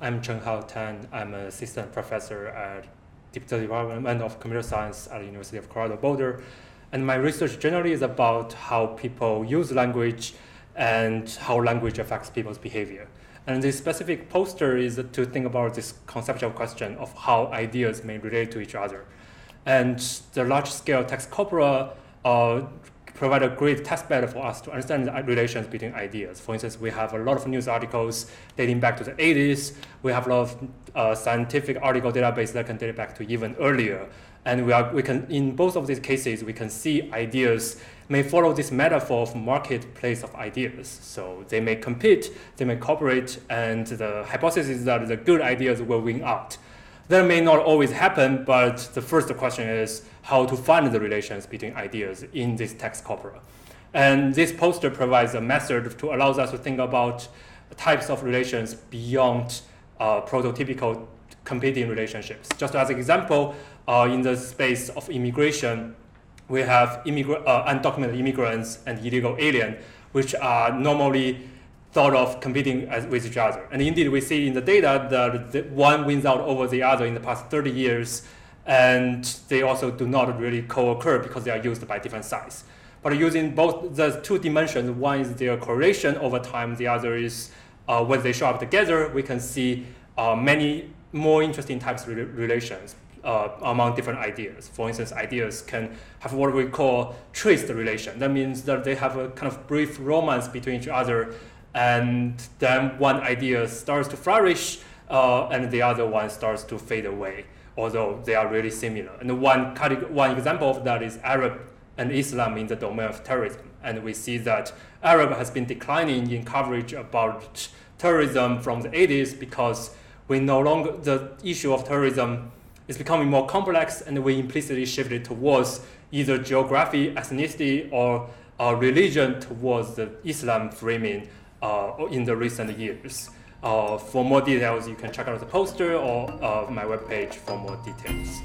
I'm Chenhao Tan. I'm an assistant professor at the Department of Computer Science at the University of Colorado Boulder. And my research generally is about how people use language and how language affects people's behavior. And this specific poster is to think about this conceptual question of how ideas may relate to each other. And the large-scale text corpora provide a great testbed for us to understand the relations between ideas. For instance, we have a lot of news articles dating back to the 80s. We have a lot of scientific article database that can date back to even earlier. And we can, in both of these cases, we can see ideas may follow this metaphor of marketplace of ideas. So they may compete, they may cooperate, and the hypothesis is that the good ideas will win out. That may not always happen, but the first question is how to find the relations between ideas in this text corpora. And this poster provides a method to allow us to think about types of relations beyond prototypical competing relationships. Just as an example, in the space of immigration, we have undocumented immigrants and illegal aliens, which are normally thought of competing with each other. And indeed, we see in the data that one wins out over the other in the past 30 years, and they also do not really co-occur because they are used by different sides. But using both the two dimensions, one is their correlation over time, the other is when they show up together, we can see many more interesting types of relations among different ideas. For instance, ideas can have what we call traced relation. That means that they have a kind of brief romance between each other, and then one idea starts to flourish and the other one starts to fade away, although they are really similar. And one example of that is Arab and Islam in the domain of terrorism. And we see that Arab has been declining in coverage about terrorism from the 80s because the issue of terrorism is becoming more complex, and we implicitly shifted towards either geography, ethnicity, or religion towards the Islam framing in the recent years. For more details, you can check out the poster or my webpage for more details.